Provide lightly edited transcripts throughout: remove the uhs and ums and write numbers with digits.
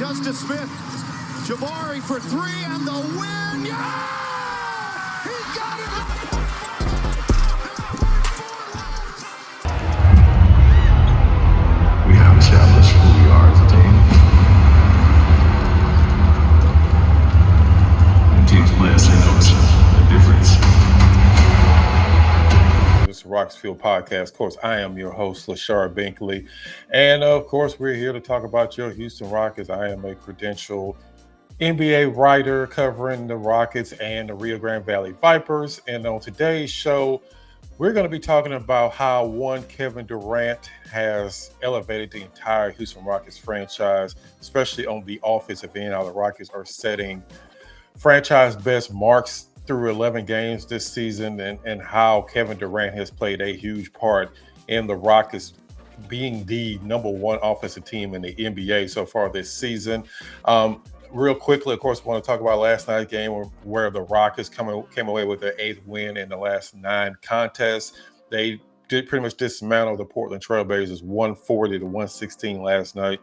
Justice Smith. Jabari for three and the win. Yeah! He got it! We have established who we are as a team. And teams play us, they notice the difference. This is Rock's Field Podcast. Of course, I am your host, Lashard Binkley. And of course, we're here to talk about your Houston Rockets. I am a credentialed NBA writer covering the Rockets and the Rio Grande Valley Vipers. And on today's show, we're going to be talking about how one Kevin Durant has elevated the entire Houston Rockets franchise, especially on the offensive end. How the Rockets are setting franchise best marks through 11 games this season, and how Kevin Durant has played a huge part in the Rockets being the number one offensive team in the NBA so far this season. Real quickly, of course, I want to talk about last night's game where the Rockets came away with their 8th win in the last 9 contests. They did pretty much dismantle the Portland Trailblazers 140-116 last night.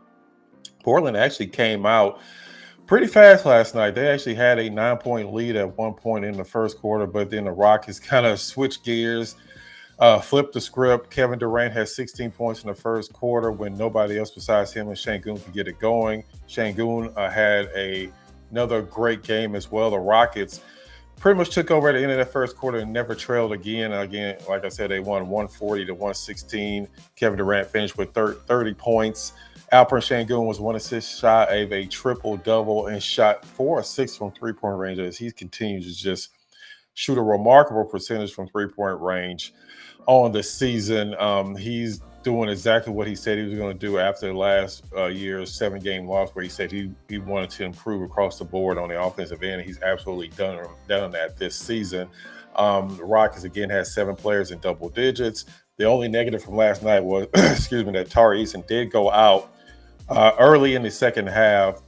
Portland actually came out pretty fast last night. They actually had a 9-point lead at one point in the first quarter, but then the Rockets kind of switched gears, flipped the script. Kevin Durant had 16 points in the first quarter when nobody else besides him and Sengun could get it going. Sengun had another great game as well. The Rockets pretty much took over at the end of that first quarter and never trailed again. Again, like I said, they won 140-116. Kevin Durant finished with 30 points. Alperensengun was 1 assist shy of a triple-double and shot 4 or 6 from three-point range as he continues to just shoot a remarkable percentage from three-point range on the season. He's doing exactly what he said he was going to do after last year's 7-game loss, where he said he wanted to improve across the board on the offensive end. He's absolutely done that this season. The Rockets again had 7 players in double digits. The only negative from last night was, that Tari Eason did go out early in the second half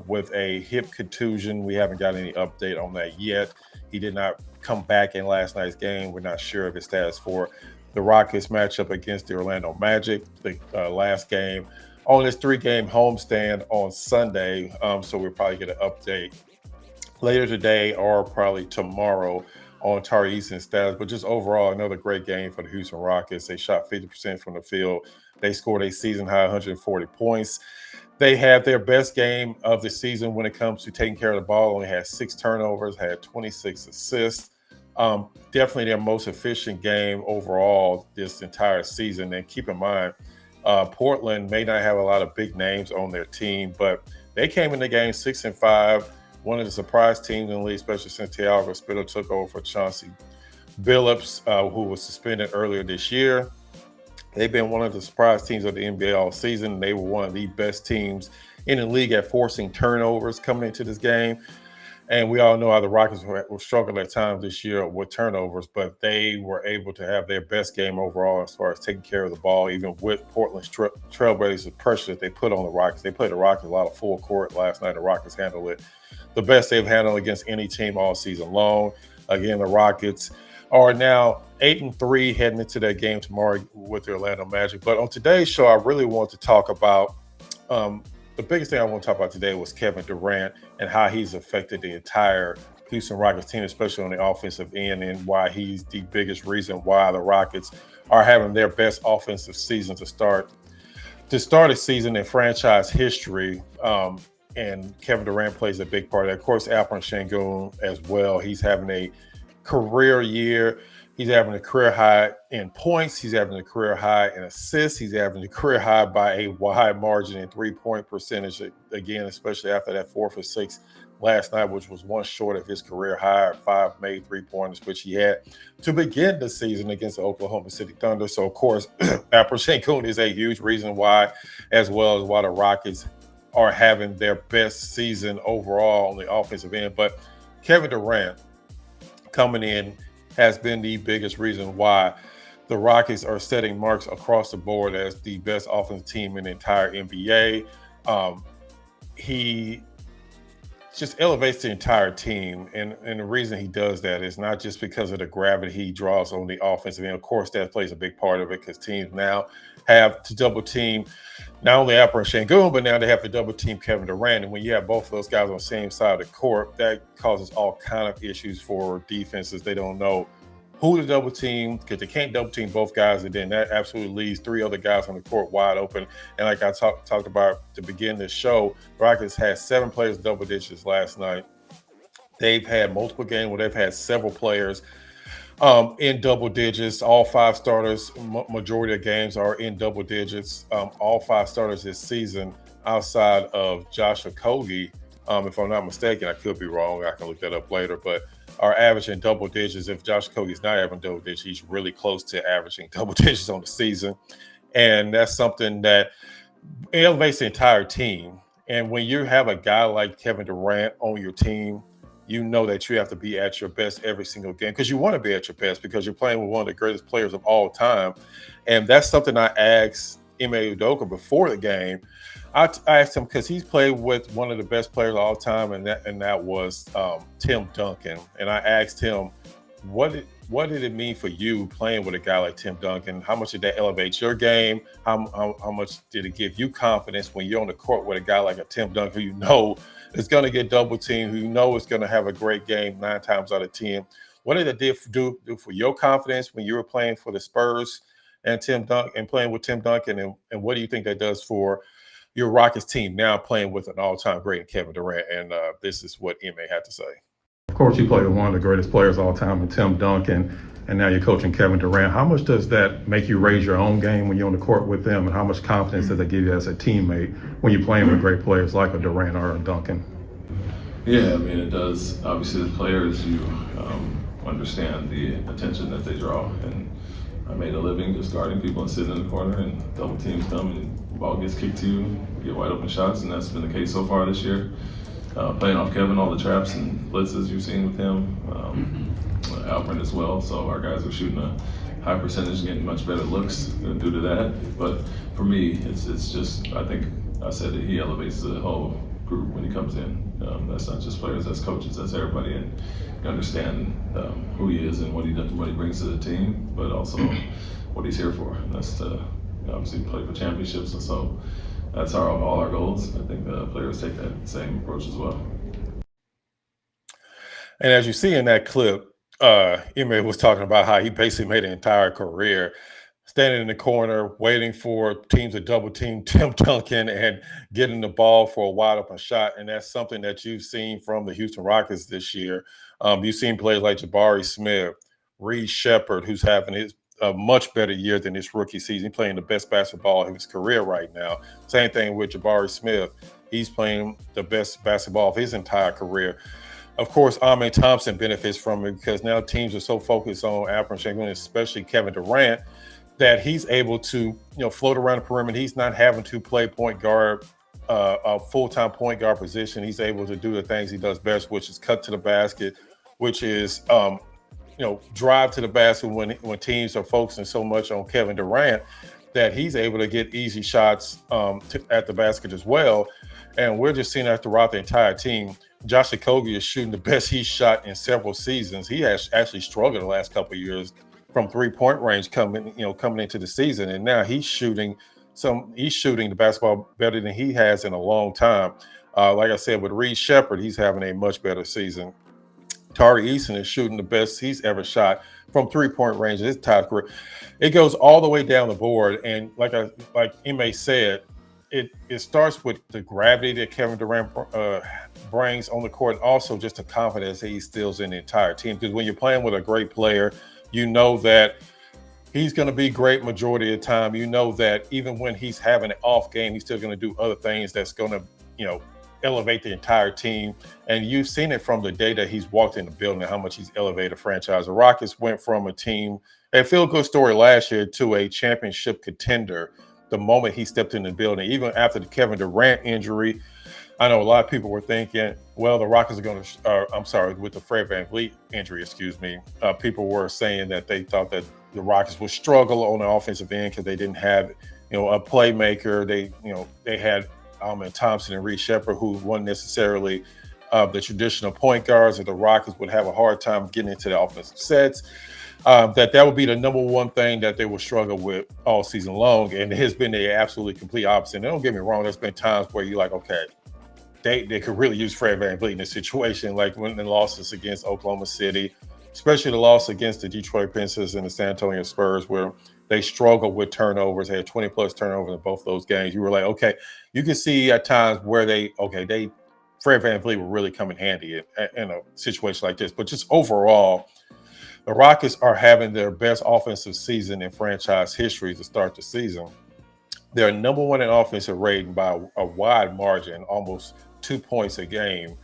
with a hip contusion. We haven't got any update on that yet. He did not come back in last night's game. We're not sure of his status for the Rockets matchup against the Orlando Magic, the last game on this 3-game homestand on Sunday. So we'll probably get an update later today or probably tomorrow on Tari Eason's status. But just overall, another great game for the Houston Rockets. They shot 50% from the field. They scored a season-high 140 points. They had their best game of the season when it comes to taking care of the ball. Only had 6 turnovers, had 26 assists. Definitely their most efficient game overall this entire season. And keep in mind, Portland may not have a lot of big names on their team, but they came in the game 6-5. One of the surprise teams in the league, especially since Thiago Spittle took over for Chauncey Billups, who was suspended earlier this year. They've been one of the surprise teams of the NBA all season. They were one of the best teams in the league at forcing turnovers coming into this game. And we all know how the Rockets were struggling at times this year with turnovers, but they were able to have their best game overall as far as taking care of the ball, even with Portland's Trailblazers pressure that they put on the Rockets. They played the Rockets a lot of full court last night. The Rockets handled it the best they've handled against any team all season long. Again, the Rockets are now 8-3 heading into that game tomorrow with the Orlando Magic. But on today's show, I really want to talk about the biggest thing I want to talk about today was Kevin Durant and how he's affected the entire Houston Rockets team, especially on the offensive end, and why he's the biggest reason why the Rockets are having their best offensive season to start a season in franchise history. And Kevin Durant plays a big part of that. Of course, Alperensengun as well. He's having a career year. He's having a career high in points. He's having a career high in assists. He's having a career high by a wide margin in three-point percentage. Again, especially after that 4 for 6 last night, which was one short of his career high, 5 made three-pointers, which he had to begin the season against the Oklahoma City Thunder. So, of course, Alperensengun is a huge reason why, as well as why the Rockets are having their best season overall on the offensive end. But Kevin Durant coming in has been the biggest reason why the Rockets are setting marks across the board as the best offensive team in the entire NBA. He just elevates the entire team. And the reason he does that is not just because of the gravity he draws on the offensive end. Of course, that plays a big part of it because teams now have to double team not only Alperen but now they have to double team Kevin Durant. And when you have both of those guys on the same side of the court, that causes all kind of issues for defenses. They don't know who to double team because they can't double team both guys. And then that absolutely leaves three other guys on the court wide open. And like I talked about to begin this show, Rockets had 7 players double digits last night. They've had multiple games where they've had several players in double digits. All 5 starters, majority of games are in double digits. All 5 starters this season outside of Josh Okogie, if I'm not mistaken, I could be wrong. I can look that up later, but are averaging double digits. If Josh Okogie's not having double digits, he's really close to averaging double digits on the season. And that's something that elevates the entire team. And when you have a guy like Kevin Durant on your team, you know that you have to be at your best every single game because you want to be at your best because you're playing with one of the greatest players of all time. And that's something I asked Ime Udoka before the game. I asked him because he's played with one of the best players of all time, and that was Tim Duncan. And I asked him, what did it mean for you playing with a guy like Tim Duncan? How much did that elevate your game? How much did it give you confidence when you're on the court with a guy like a Tim Duncan who you know is going to get double teamed, who you know is going to have a great game 9 times out of 10? What did it do for your confidence when you were playing for the Spurs and playing with Tim Duncan? And what do you think that does for your Rockets team now playing with an all-time great Kevin Durant? And this is what Ime had to say. Of course, you play with one of the greatest players of all time in Tim Duncan, and now you're coaching Kevin Durant. How much does that make you raise your own game when you're on the court with them, and how much confidence does that give you as a teammate when you're playing with great players like a Durant or a Duncan? Yeah, I mean, it does. Obviously, the players, you understand the attention that they draw. And I made a living just guarding people and sitting in the corner, and double teams come and the ball gets kicked to you, you get wide open shots, and that's been the case so far this year. Playing off Kevin, all the traps and blitzes you've seen with him, Alperen as well. So our guys are shooting a high percentage, getting much better looks due to that. But for me, it's just, I think I said that he elevates the whole group when he comes in. That's not just players, that's coaches, that's everybody, and you understand who he is and what he does, what he brings to the team, but also what he's here for. And that's to obviously play for championships, and so that's all our goals. I think the players take that same approach as well. And as you see in that clip, Ime was talking about how he basically made an entire career standing in the corner, waiting for teams to double team Tim Duncan and getting the ball for a wide open shot. And that's something that you've seen from the Houston Rockets this year. You've seen players like Jabari Smith, Reed Shepherd, who's having a much better year than his rookie season. He's playing the best basketball of his career right now. Same thing with Jabari Smith. He's playing the best basketball of his entire career. Of course, Amen Thompson benefits from it because now teams are so focused on alperensengun, especially Kevin Durant, that he's able to, float around the perimeter. He's not having to play point guard, a full-time point guard position. He's able to do the things he does best, which is cut to the basket, which is, drive to the basket when teams are focusing so much on Kevin Durant that he's able to get easy shots at the basket as well. And we're just seeing that throughout the entire team. Josh Okogie is shooting the best he's shot in several seasons. He has actually struggled the last couple of years from 3-point range coming into the season, and now he's shooting the basketball better than he has in a long time. Like I said, with Reed Shepherd, he's having a much better season. Tari Eason is shooting the best he's ever shot from 3-point range in his entire career. It goes all the way down the board, and like Ime said, it starts with the gravity that Kevin Durant brings on the court, and also just the confidence that he instills in the entire team. Because when you're playing with a great player, you know that he's going to be great majority of the time. You know that even when he's having an off game, he's still going to do other things that's going to, elevate the entire team. And you've seen it from the day that he's walked in the building and how much he's elevated the franchise. The Rockets went from a team, a feel-good story last year, to a championship contender the moment he stepped in the building. Even after the Kevin Durant injury, I know a lot of people were thinking, well, the Rockets are going to, with the Fred VanVleet injury, people were saying that they thought that the Rockets would struggle on the offensive end because they didn't have, a playmaker. They had Amen Thompson and Reed Shepherd, who weren't necessarily the traditional point guards, and the Rockets would have a hard time getting into the offensive sets. that would be the number one thing that they will struggle with all season long. And it has been the absolutely complete opposite. And don't get me wrong, there's been times where you're like, okay, they could really use Fred VanVleet in this situation, like when the losses against Oklahoma City, especially the loss against the Detroit Pistons and the San Antonio Spurs, where they struggled with turnovers. They had 20 plus turnovers in both those games. You were like, okay, you can see at times where Fred VanVleet will really come in handy in a situation like this. But just overall, the Rockets are having their best offensive season in franchise history to start the season. They're number one in offensive rating by a wide margin, almost 2 points a game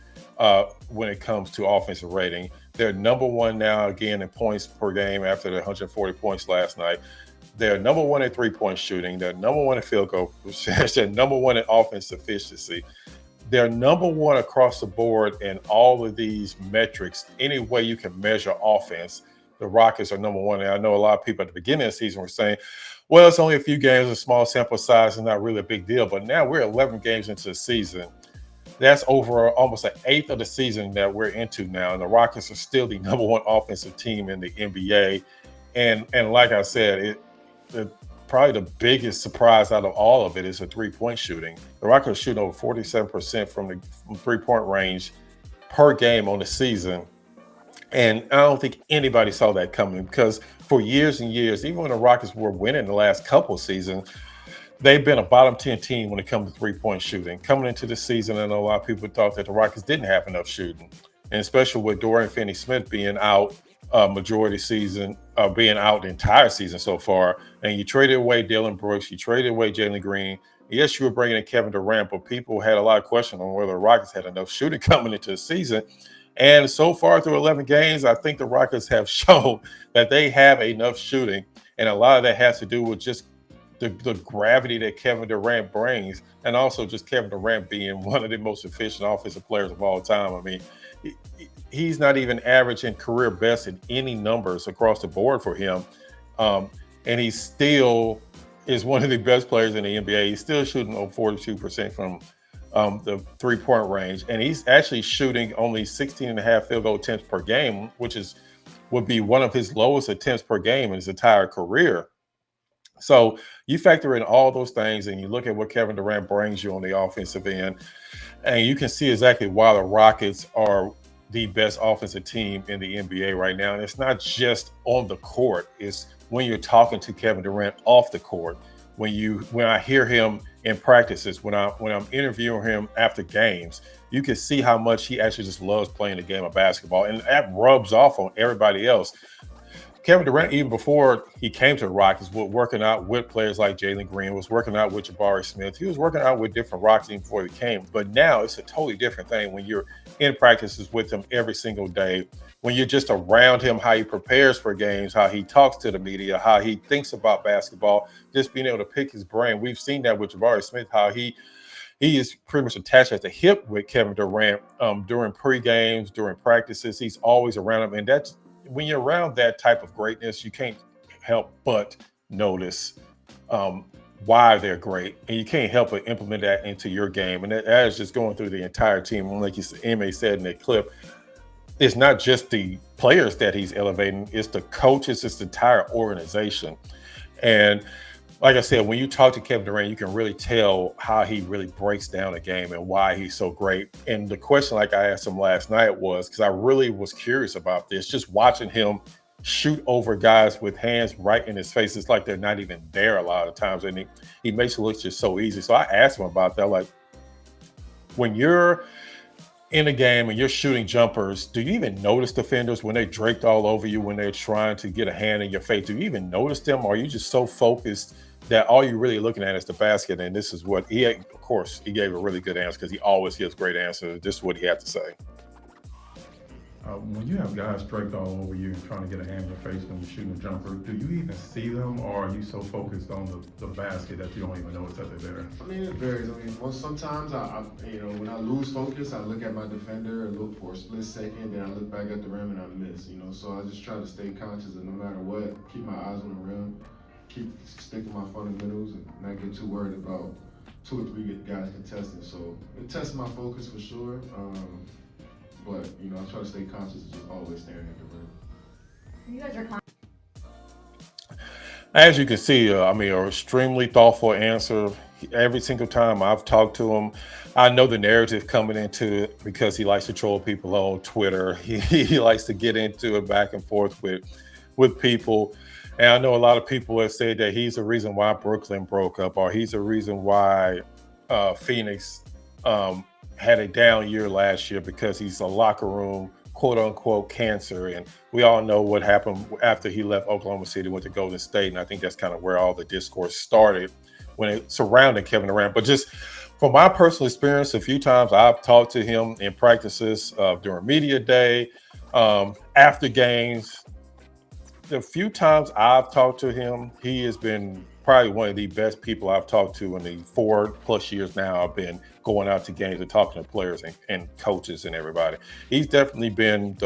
when it comes to offensive rating. They're number one now, again, in points per game after the 140 points last night. They're number one in three-point shooting. They're number one in field goal percentage. They're number one in offensive efficiency. They're number one across the board in all of these metrics. Any way you can measure offense, the Rockets are number one. And I know a lot of people at the beginning of the season were saying, well, it's only a few games, a small sample size, and not really a big deal. But now we're 11 games into the season. That's over almost an eighth of the season that we're into now. And the Rockets are still the number one offensive team in the NBA. And like I said, probably the biggest surprise out of all of it is the three-point shooting. The Rockets are shooting over 47% from three-point range per game on the season. And I don't think anybody saw that coming, because for years and years, even when the Rockets were winning the last couple seasons, they've been a bottom 10 team when it comes to three-point shooting. Coming into the season, I know a lot of people thought that the Rockets didn't have enough shooting, and especially with Dorian Finney-Smith being out majority season, being out the entire season so far, and you traded away Dillon Brooks, you traded away Jalen Green. Yes, you were bringing in Kevin Durant, but people had a lot of questions on whether the Rockets had enough shooting coming into the season. And so far through 11 games, I think the Rockets have shown that they have enough shooting. And a lot of that has to do with just the gravity that Kevin Durant brings, and also just Kevin Durant being one of the most efficient offensive players of all time. I mean, he's not even averaging career best in any numbers across the board for him. And he still is one of the best players in the NBA. He's still shooting over 42% from the three-point range, and he's actually shooting only 16.5 field goal attempts per game, which would be one of his lowest attempts per game in his entire career. So you factor in all those things, and you look at what Kevin Durant brings you on the offensive end, and you can see exactly why the Rockets are the best offensive team in the NBA right now. And it's not just on the court; it's when you're talking to Kevin Durant off the court. When I hear him in practices, when I'm interviewing him after games, you can see how much he actually just loves playing the game of basketball, and that rubs off on everybody else. Kevin Durant, even before he came to the Rockets, was working out with players like Jalen Green, was working out with Jabari Smith. He was working out with different Rockets even before he came. But now it's a totally different thing when you're in practices with him every single day, when you're just around him, how he prepares for games, how he talks to the media, how he thinks about basketball, just being able to pick his brain. We've seen that with Jabari Smith, how he is pretty much attached at the hip with Kevin Durant during pre-games, during practices. He's always around him. And that's when you're around that type of greatness, you can't help but notice why they're great. And you can't help but implement that into your game. And that is just going through the entire team. And like Emma said in that clip, it's not just the players that he's elevating, it's the coaches, it's the entire organization. And like I said, when you talk to Kevin Durant, you can really tell how he really breaks down a game and why he's so great. And the question, like I asked him last night, was because I really was curious about this, just watching him shoot over guys with hands right in his face. It's like they're not even there a lot of times. And he makes it look just so easy. So I asked him about that. Like, when you're in a game and you're shooting jumpers, do you even notice defenders when they draped all over you, when they're trying to get a hand in your face? Do you even notice them? Or are you just so focused that all you're really looking at is the basket? And this is what of course, he gave a really good answer, because he always gives great answers. This is what he had to say. When you have guys draped all over you and trying to get a hand in your face when you're shooting a jumper, do you even see them, or are you so focused on the basket that you don't even notice that they're there? I mean, it varies. I mean, sometimes I when I lose focus, I look at my defender and look for a split second, then I look back at the rim and I miss. So I just try to stay conscious of no matter what, keep my eyes on the rim, keep sticking my fundamentals, and not get too worried about 2 or 3 guys contesting. So it tests my focus for sure. But I try to stay conscious of just always staring at the rim. You guys are As you can see, an extremely thoughtful answer. Every single time I've talked to him, I know the narrative coming into it because he likes to troll people on Twitter. He likes to get into it back and forth with people. And I know a lot of people have said that he's the reason why Brooklyn broke up, or he's the reason why Phoenix had a down year last year because he's a locker room quote unquote cancer. And we all know what happened after he left Oklahoma City, went to Golden State. And I think that's kind of where all the discourse started when it surrounded Kevin Durant. But just from my personal experience, a few times I've talked to him in practices during media day, after games. The few times I've talked to him, he has been probably one of the best people I've talked to in the 4+ years now. I've been going out to games and talking to players and coaches and everybody. He's definitely been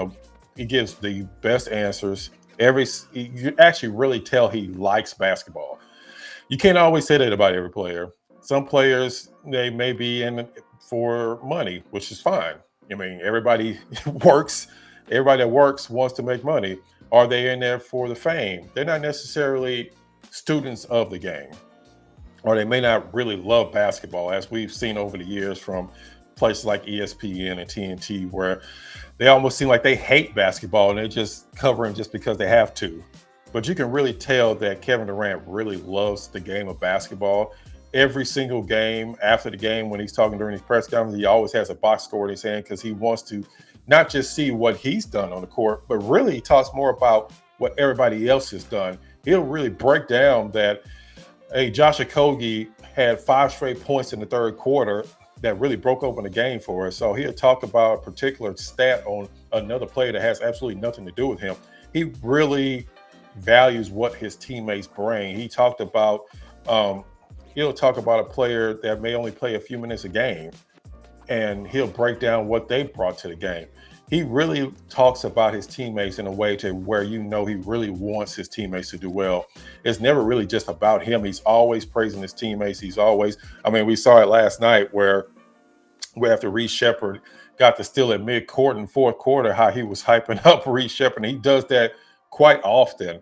he gives the best answers. You actually really tell he likes basketball. You can't always say that about every player. Some players, they may be in it for money, which is fine. I mean, everybody works. Everybody that works wants to make money. Are they in there for the fame? They're not necessarily students of the game, or they may not really love basketball, as we've seen over the years from places like ESPN and TNT, where they almost seem like they hate basketball and they're just covering just because they have to. But you can really tell that Kevin Durant really loves the game of basketball. Every single game, after the game, when he's talking during his press conference, he always has a box score in his hand because he wants to not just see what he's done on the court, but really he talks more about what everybody else has done. He'll really break down that, hey, Josh Okogie had 5 straight points in the third quarter that really broke open the game for us. So he'll talk about a particular stat on another player that has absolutely nothing to do with him. He really values what his teammates bring. He talked about, he'll talk about a player that may only play a few minutes a game, and he'll break down what they brought to the game. He really talks about his teammates in a way to where you know he really wants his teammates to do well. It's never really just about him. He's always praising his teammates. He's always, we saw it last night where after Reed Shepherd got to steal at midcourt in fourth quarter, how he was hyping up Reed Shepherd. And he does that quite often,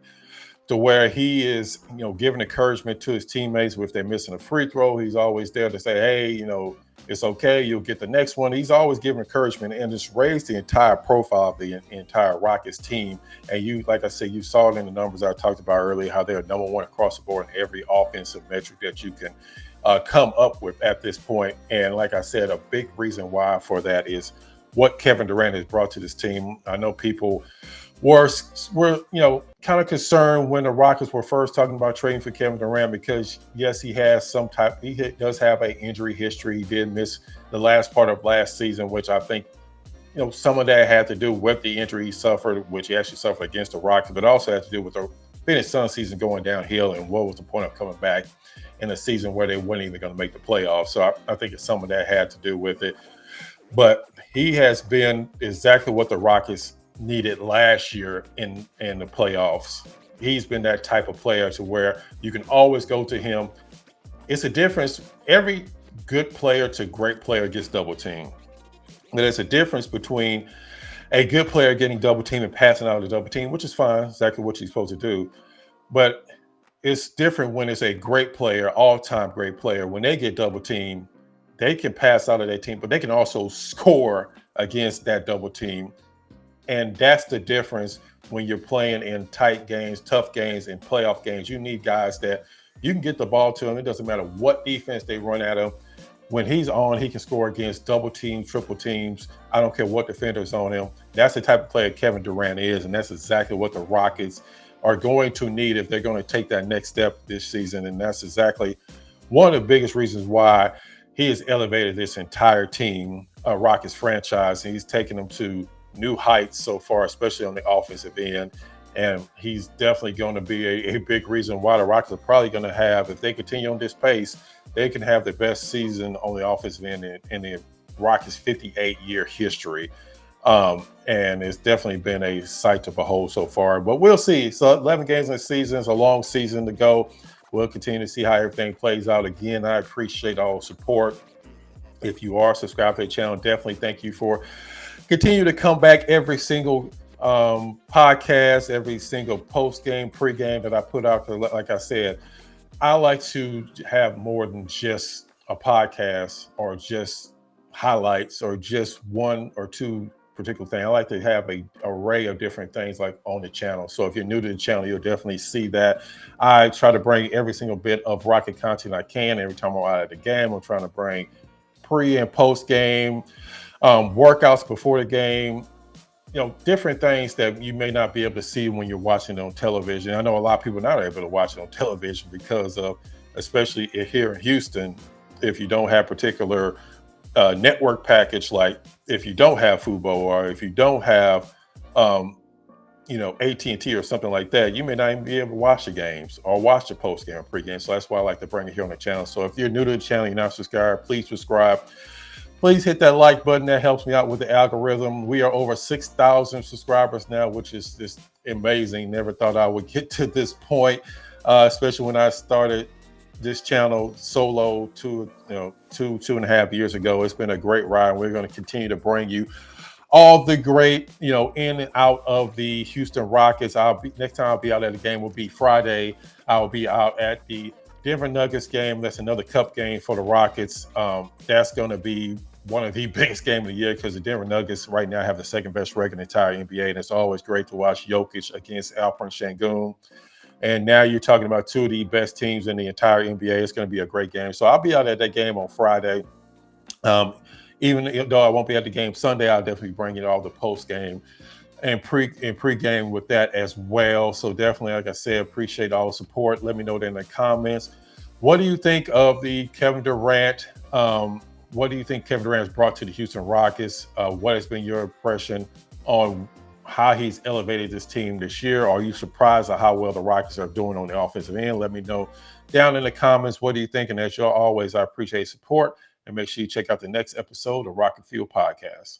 to where he is, giving encouragement to his teammates. If they're missing a free throw, he's always there to say, hey, it's okay, you'll get the next one. He's always giving encouragement and just raised the entire profile of the entire Rockets team. And like I said, you saw it in the numbers I talked about earlier, how they're number one across the board in every offensive metric that you can come up with at this point. And like I said, a big reason why for that is what Kevin Durant has brought to this team. I know people were kind of concerned when the Rockets were first talking about trading for Kevin Durant, because yes, he does have an injury history. He did miss the last part of last season, which I think, some of that had to do with the injury he suffered, which he actually suffered against the Rockets, but also had to do with the Phoenix Suns season going downhill, and what was the point of coming back in a season where they weren't even going to make the playoffs. So I think some of that had to do with it. But he has been exactly what the Rockets needed last year in the playoffs. He's been that type of player to where you can always go to him. It's a difference. Every good player to great player gets double teamed. There's a difference between a good player getting double teamed and passing out of the double team, which is fine, exactly what you're supposed to do. But it's different when it's a great player, all-time great player. When they get double teamed, they can pass out of their team, but they can also score against that double team. And that's the difference when you're playing in tight games, tough games, and playoff games. You need guys that you can get the ball to them. It doesn't matter what defense they run at him. When he's on, he can score against double teams, triple teams. I don't care what defender's on him. That's the type of player Kevin Durant is, and that's exactly what the Rockets are going to need if they're going to take that next step this season. And that's exactly one of the biggest reasons why he has elevated this entire team, Rockets franchise, and he's taken them to new heights so far, especially on the offensive end. And he's definitely going to be a big reason why the Rockets are probably going to have, if they continue on this pace, they can have the best season on the offensive end in the Rockets' 58-year history. And it's definitely been a sight to behold so far. But we'll see. So 11 games in the season is a long season to go. We'll continue to see how everything plays out. Again, I appreciate all the support. If you are subscribed to the channel, definitely thank you for continue to come back every single podcast, every single post game, pre-game that I put out. Like I said, I like to have more than just a podcast or just highlights or just one or two particular things. I like to have a array of different things like on the channel. So if you're new to the channel, you'll definitely see that. I try to bring every single bit of Rocket content I can. Every time I'm out of the game, I'm trying to bring pre and post game, workouts before the game, different things that you may not be able to see when you're watching it on television. I know a lot of people are not able to watch it on television because of, especially here in Houston, if you don't have particular network package, like if you don't have Fubo or if you don't have, AT&T or something like that, you may not even be able to watch the games or watch the post game or pre-game. So that's why I like to bring it here on the channel. So if you're new to the channel, you're not subscribed, please subscribe. Please hit that like button. That helps me out with the algorithm. We are over 6,000 subscribers now, which is just amazing. Never thought I would get to this point, especially when I started this channel solo two and a half years ago. It's been a great ride. We're going to continue to bring you all the great, in and out of the Houston Rockets. Next time I'll be out at the game will be Friday. I'll be out at the Denver Nuggets game. That's another cup game for the Rockets. That's going to be one of the biggest games of the year because the Denver Nuggets right now have the second best record in the entire NBA. And it's always great to watch Jokic against alperensengun. And now you're talking about two of the best teams in the entire NBA. It's going to be a great game. So I'll be out at that game on Friday. Even though I won't be at the game Sunday, I'll definitely bring you all the post game and pre-game with that as well. So definitely, like I said, appreciate all the support. Let me know that in the comments. What do you think of the Kevin Durant? What do you think Kevin Durant has brought to the Houston Rockets? What has been your impression on how he's elevated this team this year? Are you surprised at how well the Rockets are doing on the offensive end? Let me know down in the comments. What do you think? And as always, I appreciate support. And make sure you check out the next episode of Rocket Fuel Podcast.